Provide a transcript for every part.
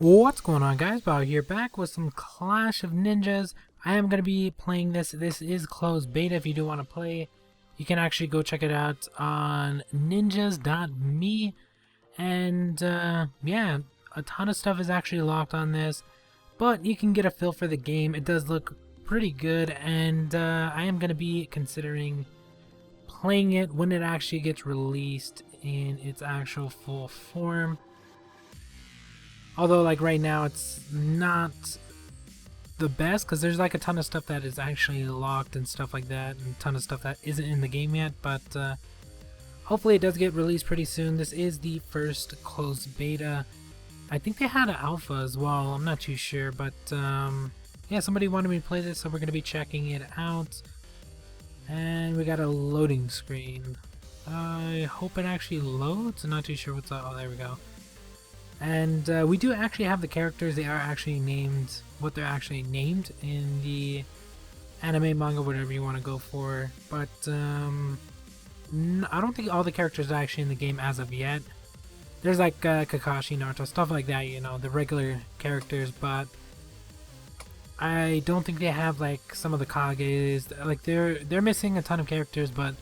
What's going on, guys? Bao here, back with some Clash of Ninjas. I am going to be playing this. This is closed beta. If you do want to play, you can actually go check it out on ninjas.me. And yeah, a ton of stuff is actually locked on this, but you can get a feel for the game. It does look pretty good, and I am going to be considering playing it when it actually gets released in its actual full form. Although, like, right now, it's not the best, because there's, like, a ton of stuff that is actually locked and stuff like that, and a ton of stuff that isn't in the game yet, but hopefully it does get released pretty soon. This is the first closed beta. I think they had an alpha as well, I'm not too sure, but yeah, somebody wanted me to play this, so we're going to be checking it out. And we got a loading screen. I hope it actually loads. I'm not too sure what's up. Oh, there we go. And we do actually have the characters. They are actually named what they're actually named in the anime, manga, whatever you want to go for. But I don't think all the characters are actually in the game as of yet. There's like Kakashi, Naruto, stuff like that, you know, the regular characters. But I don't think they have like some of the Kages. Like they're missing a ton of characters, but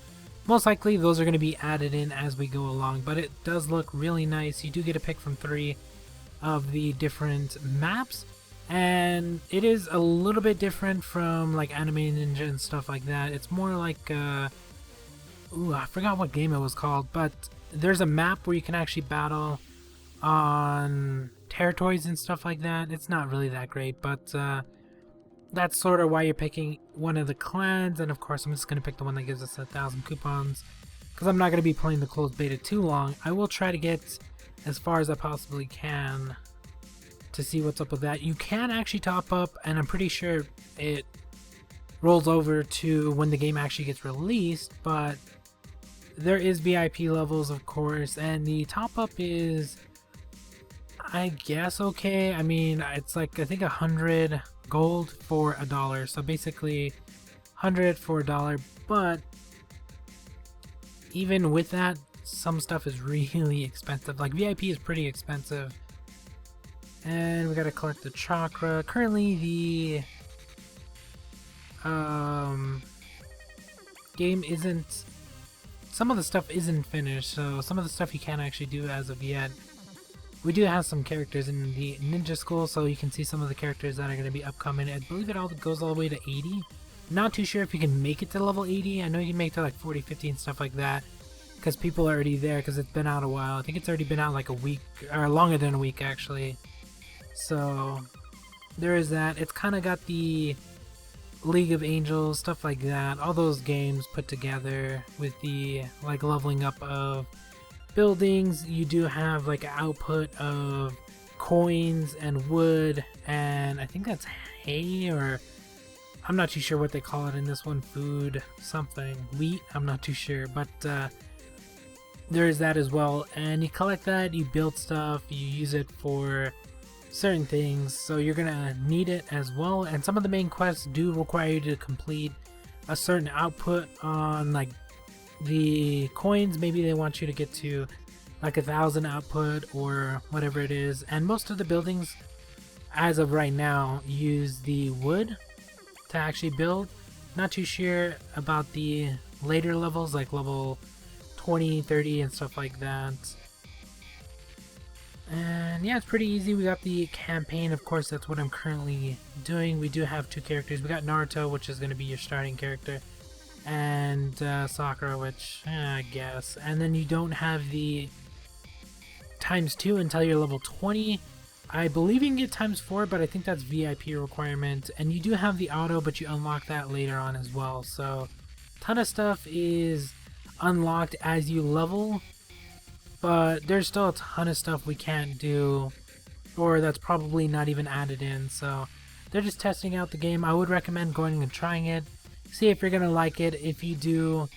most likely those are going to be added in as we go along. But it does look really nice. You do get to pick from 3 of the different maps, and it is a little bit different from like Anime Ninja and stuff like that. It's more like ooh, I forgot what game it was called, but there's a map where you can actually battle on territories and stuff like that. It's not really that great, but that's sort of why you're picking one of the clans. And of course I'm just going to pick the one that gives us 1,000 coupons, because I'm not going to be playing the closed beta too long. I will try to get as far as I possibly can to see what's up with that. You can actually top up, and I'm pretty sure it rolls over to when the game actually gets released, but there is VIP levels, of course, and the top up is, I guess, okay. I mean, it's like, I think 100 gold for $1, so basically 100 for $1. But even with that, some stuff is really expensive. Like VIP is pretty expensive, and we gotta collect the chakra. Currently the game isn't, some of the stuff isn't finished, so some of the stuff you can't actually do as of yet. We do have some characters in the ninja school, so you can see some of the characters that are going to be upcoming. I believe it all goes all the way to 80. Not too sure if you can make it to level 80. I know you can make it to like 40, 50 and stuff like that, because people are already there, because it's been out a while. I think it's already been out like a week, or longer than a week actually. So there is that. It's kind of got the League of Angels, stuff like that. All those games put together with the like leveling up of buildings. You do have like an output of coins and wood, and I think that's hay, or I'm not too sure what they call it in this one. Food something, wheat, I'm not too sure, but there is that as well. And you collect that, you build stuff, you use it for certain things, so you're gonna need it as well. And some of the main quests do require you to complete a certain output on like the coins. Maybe they want you to get to like 1,000 output or whatever it is. And most of the buildings as of right now use the wood to actually build. Not too sure about the later levels, like level 20, 30 and stuff like that. And yeah, it's pretty easy. We got the campaign, of course, that's what I'm currently doing. We do have 2 characters. We got Naruto, which is going to be your starting character, and Sakura, which I guess. And then you don't have the ×2 until you're level 20. I believe you can get ×4, but I think that's VIP requirement. And you do have the auto, but you unlock that later on as well. So a ton of stuff is unlocked as you level, but there's still a ton of stuff we can't do, or that's probably not even added in. So they're just testing out the game. I would recommend going and trying it, see if you're gonna like it. If you do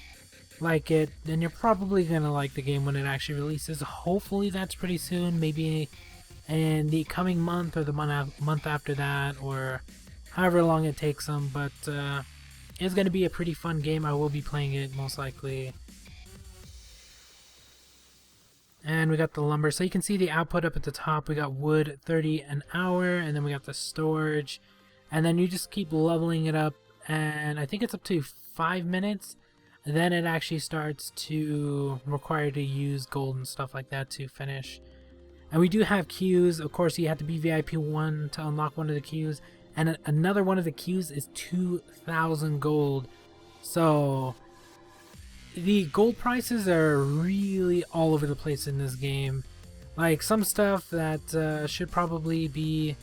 like it, then you're probably gonna like the game when it actually releases. Hopefully that's pretty soon, maybe in the coming month or the month after that, or however long it takes them. But it's gonna be a pretty fun game. I will be playing it most likely. And we got the lumber. So you can see the output up at the top. We got wood 30 an hour, and then we got the storage. And then you just keep leveling it up, and I think it's up to 5 minutes. Then it actually starts to require to use gold and stuff like that to finish. And we do have queues. Of course, you have to be VIP 1 to unlock one of the queues. And another one of the queues is 2,000 gold. So the gold prices are really all over the place in this game. Like, some stuff that should probably be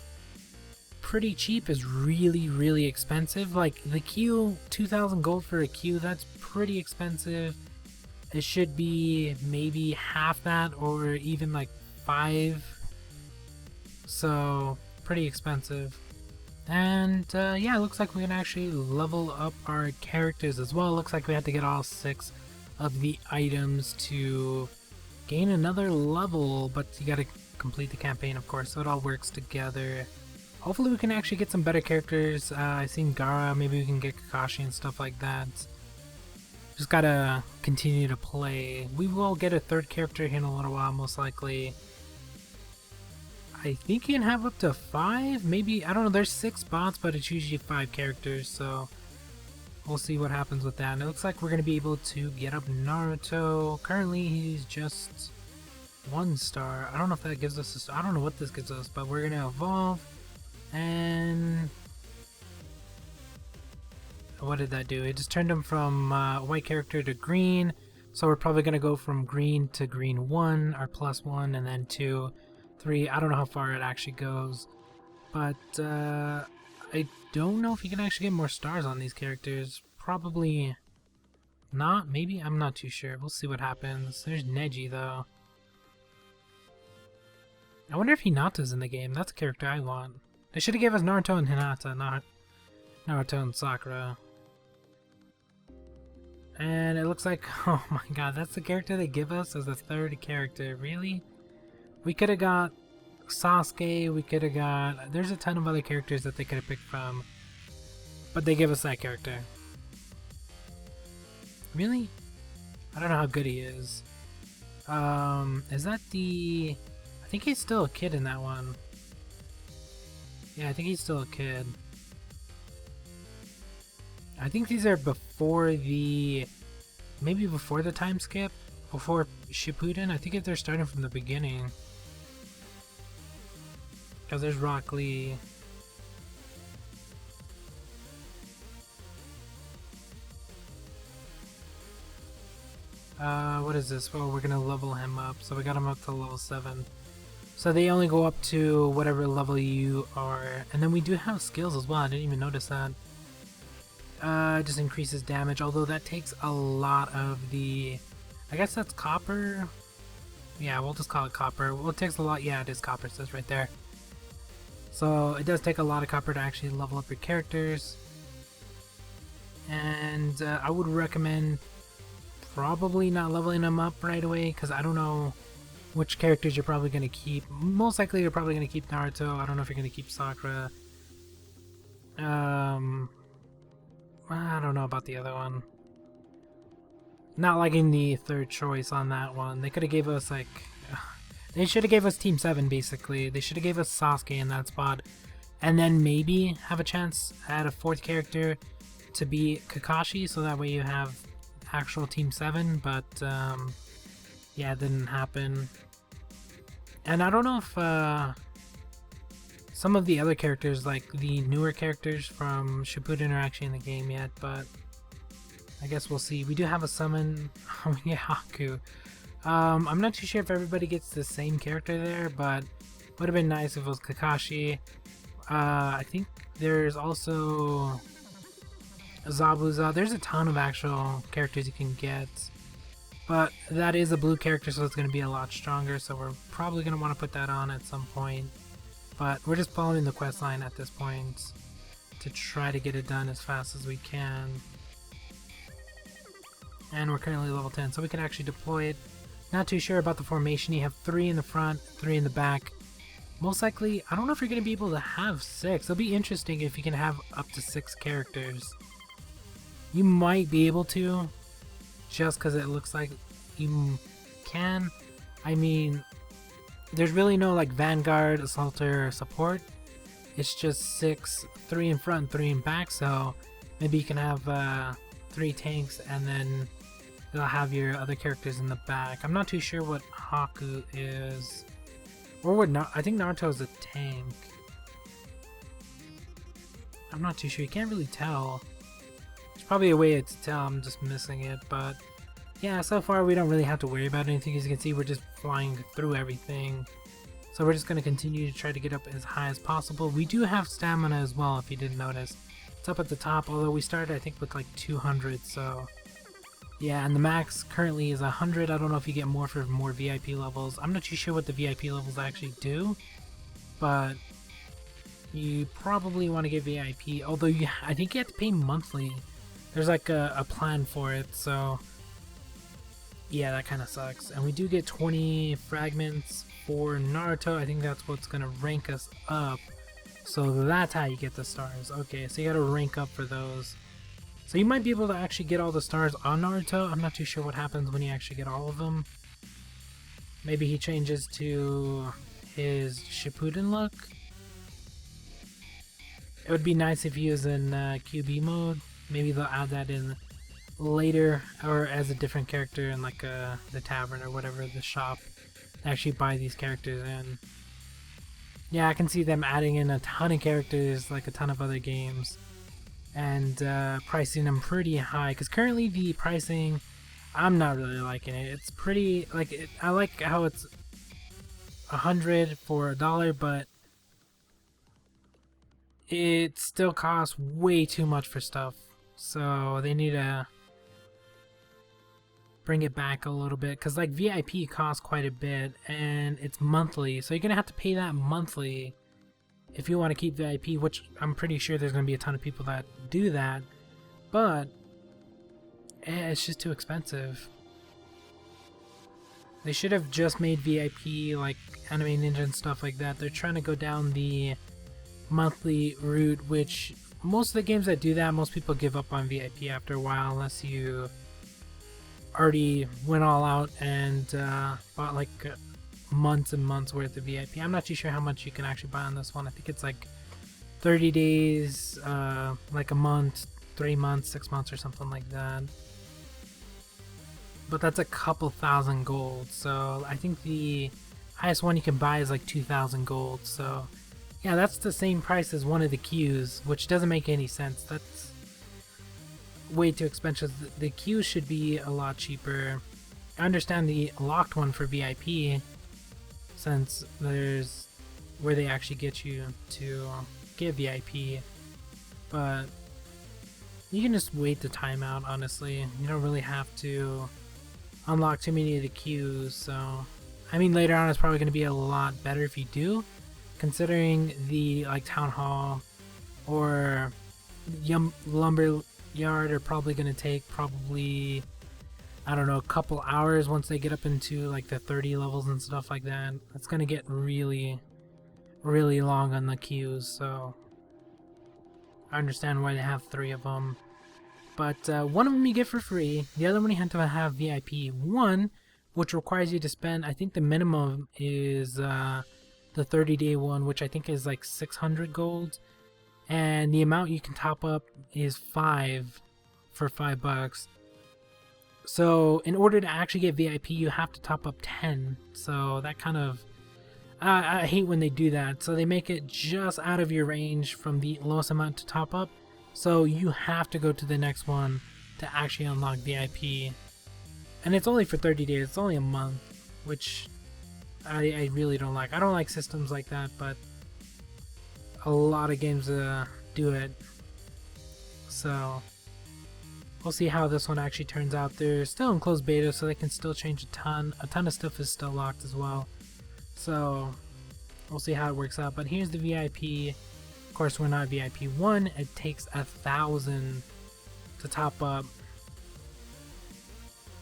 pretty cheap is really expensive. Like the queue, 2,000 gold for a queue, that's pretty expensive. It should be maybe half that, or even like 5. So pretty expensive. And yeah, it looks like we can actually level up our characters as well. It looks like we have to get all 6 of the items to gain another level, but you gotta complete the campaign, of course, so it all works together. Hopefully we can actually get some better characters. I've seen Gara, maybe we can get Kakashi and stuff like that. Just gotta continue to play. We will get a 3rd character here in a little while, most likely. I think you can have up to 5, maybe, I don't know, there's 6 bots, but it's usually 5 characters, so we'll see what happens with that. And it looks like we're going to be able to get up Naruto. Currently he's just 1 star. I don't know if that gives us a star. I don't know what this gives us, but we're going to evolve. And what did that do? It just turned him from white character to green. So we're probably going to go from green to green 1, or +1, and then 2, 3. I don't know how far it actually goes, but I don't know if you can actually get more stars on these characters. Probably not, maybe? I'm not too sure. We'll see what happens. There's Neji though. I wonder if Hinata's in the game. That's a character I want. They should have gave us Naruto and Hinata, not Naruto and Sakura. And it looks like, oh my god, that's the character they give us as the 3rd character. Really? We could have got Sasuke, we could have got... There's a ton of other characters that they could have picked from. But they give us that character. Really? I don't know how good he is. Is that the... I think he's still a kid in that one. Yeah, I think he's still a kid. I think these are before the... Maybe before the time skip? Before Shippuden? I think if they're starting from the beginning. Because there's Rock Lee. What is this? Well, we're gonna level him up. So we got him up to level 7. So they only go up to whatever level you are. And then we do have skills as well. I didn't even notice that. It just increases damage, although that takes a lot of the... I guess that's copper? Yeah, we'll just call it copper. Well, it takes a lot... Yeah, it is copper, it says right there. So it does take a lot of copper to actually level up your characters. And I would recommend probably not leveling them up right away, because I don't know which characters you're probably going to keep. Most likely you're probably going to keep Naruto. I don't know if you're going to keep Sakura. I don't know about the other one. Not liking the 3rd choice on that one. They could have gave us like... They should have gave us Team 7 basically. They should have gave us Sasuke in that spot. And then maybe have a chance at a 4th character to be Kakashi, so that way you have actual Team 7. But yeah, it didn't happen. And I don't know if some of the other characters, like the newer characters from Shippuden, are actually in the game yet, but I guess we'll see. We do have a summon. Yeah, Haku. I'm not too sure if everybody gets the same character there, but would have been nice if it was Kakashi. I think there's also Zabuza. There's a ton of actual characters you can get, but that is a blue character, so it's going to be a lot stronger, so we're probably going to want to put that on at some point. But we're just following the quest line at this point to try to get it done as fast as we can. And we're currently level 10, so we can actually deploy it. Not too sure about the formation. You have 3 in the front, 3 in the back. Most likely, I don't know if you're going to be able to have 6. It'll be interesting if you can have up to 6 characters. You might be able to, just because it looks like you can. I mean, there's really no like Vanguard, Assaulter, or support. It's just 6, 3 in front, 3 in back. So maybe you can have 3 tanks, and then you'll have your other characters in the back. I'm not too sure what Haku is, or what. I think Naruto is a tank. I'm not too sure. You can't really tell. There's probably a way to tell. I'm just missing it, but yeah. So far, we don't really have to worry about anything. As you can see, we're just flying through everything. So we're just going to continue to try to get up as high as possible. We do have stamina as well, if you didn't notice. It's up at the top, although we started, I think, with like 200, so yeah, and the max currently is 100. I don't know if you get more for more VIP levels. I'm not too sure what the VIP levels actually do, but you probably want to get VIP, although I think you have to pay monthly. There's like a plan for it, so yeah, that kind of sucks. And we do get 20 fragments for Naruto. I think that's what's going to rank us up. So that's how you get the stars. Okay, so you got to rank up for those. So you might be able to actually get all the stars on Naruto. I'm not too sure what happens when you actually get all of them. Maybe he changes to his Shippuden look. It would be nice if he was in QB mode. Maybe they'll add that in later, or as a different character in like the tavern or whatever, the shop. Actually buy these characters in. Yeah, I can see them adding in a ton of characters, like a ton of other games, and pricing them pretty high. Because currently the pricing, I'm not really liking it. It's pretty like I like how it's 100 for $1, but it still costs way too much for stuff. So they need to bring it back a little bit, because like VIP costs quite a bit and it's monthly, so you're gonna have to pay that monthly if you want to keep VIP, which I'm pretty sure there's gonna be a ton of people that do that, but it's just too expensive. They should have just made VIP like Anime Ninja and stuff like that. They're trying to go down the monthly route, which most of the games that do that, most people give up on VIP after a while, unless you already went all out and bought like months and months worth of VIP. I'm not too sure how much you can actually buy on this one. I think it's like 30 days, like a month, 3 months, 6 months, or something like that. But that's a couple thousand gold, so I think the highest one you can buy is like 2,000 gold. So yeah, that's the same price as one of the queues, which doesn't make any sense. That's way too expensive. The queues should be a lot cheaper. I understand the locked one for VIP, since there's where they actually get you to get VIP, but you can just wait the time out. Honestly, you don't really have to unlock too many of the queues. So I mean, later on it's probably going to be a lot better if you do, considering the like town hall or lumber yard are probably going to take probably, I don't know, a couple hours once they get up into like the 30 levels and stuff like that. It's going to get really long on the queues, so I understand why they have 3 of them. But one of them you get for free, the other one you have to have VIP. One, which requires you to spend, I think the minimum is the 30-day one, which I think is like 600 gold. And the amount you can top up is 5 for $5. So in order to actually get VIP, you have to top up 10. So that kind of, I hate when they do that. So they make it just out of your range from the lowest amount to top up. So you have to go to the next one to actually unlock VIP. And it's only for 30 days. It's only a month, which I really don't like. I don't like systems like that, but a lot of games do it. So we'll see how this one actually turns out. They're still in closed beta, so they can still change a ton of stuff is still locked as well, so we'll see how it works out. But here's the VIP. Of course, we're not VIP 1. It takes 1,000 to top up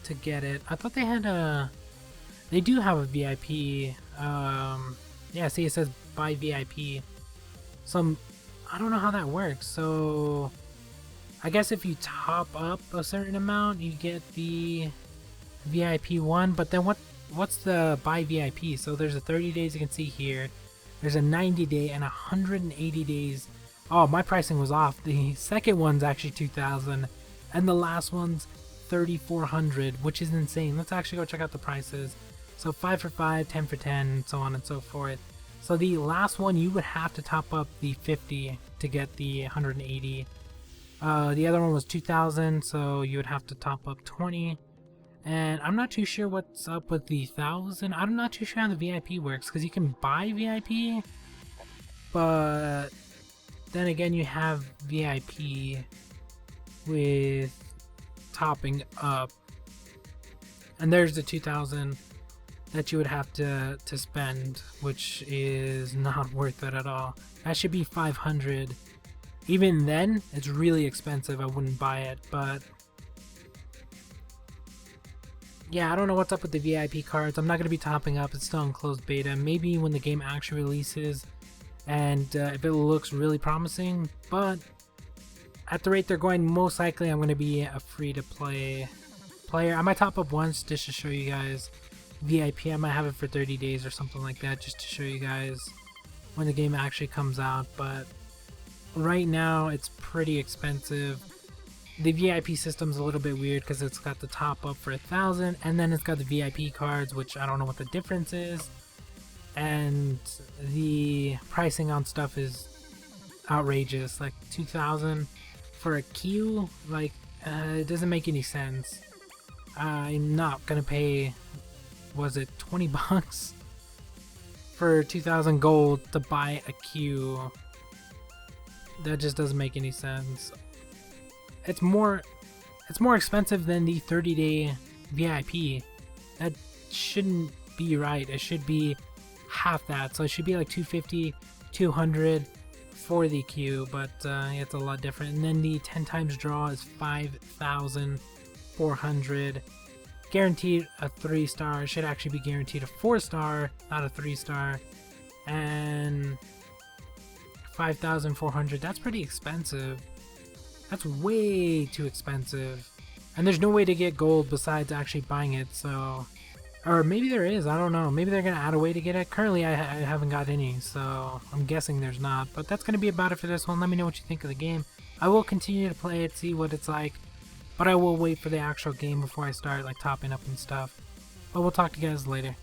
to get it. I thought they had they do have a VIP. Yeah, see, it says buy VIP. I don't know how that works. So I guess if you top up a certain amount, you get the VIP one. But then what what's the buy VIP? So there's a 30 days you can see here. There's a 90 day and 180 days. Oh, my pricing was off. The second one's actually 2,000 and the last one's 3,400, which is insane. Let's actually go check out the prices. So 5 for 5, 10 for 10, and so on and so forth. So the last one, you would have to top up the 50 to get the 180. The other one was 2,000, so you would have to top up 20. And I'm not too sure what's up with the 1,000. I'm not too sure how the VIP works, because you can buy VIP, but then again, you have VIP with topping up. And there's the 2,000 that you would have to spend, which is not worth it at all. That should be 500. Even then, it's really expensive. I wouldn't buy it, but yeah, I don't know what's up with the VIP cards. I'm not going to be topping up. It's still in closed beta. Maybe when the game actually releases and if it looks really promising, but at the rate they're going, most likely I'm going to be a free-to-play player. I might top up once just to show you guys VIP. I might have it for 30 days or something like that just to show you guys when the game actually comes out, but right now it's pretty expensive. The VIP system's a little bit weird because it's got the top up for 1,000 and then it's got the VIP cards, which I don't know what the difference is, and the pricing on stuff is outrageous. Like 2,000 for a queue, like it doesn't make any sense. I'm not gonna pay, was it 20 bucks for 2,000 gold to buy a queue? That just doesn't make any sense. It's more expensive than the 30-day VIP. That shouldn't be right. It should be half that. So it should be like 250, 200 for the queue, but it's a lot different. And then the 10 times draw is 5,400. Guaranteed a 3-star. It should actually be guaranteed a 4-star, not a 3-star. And 5,400. That's pretty expensive. That's way too expensive. And there's no way to get gold besides actually buying it, so... Or maybe there is, I don't know. Maybe they're going to add a way to get it. Currently, I haven't got any, so I'm guessing there's not. But that's going to be about it for this one. Let me know what you think of the game. I will continue to play it, see what it's like. But I will wait for the actual game before I start like topping up and stuff. But we'll talk to you guys later.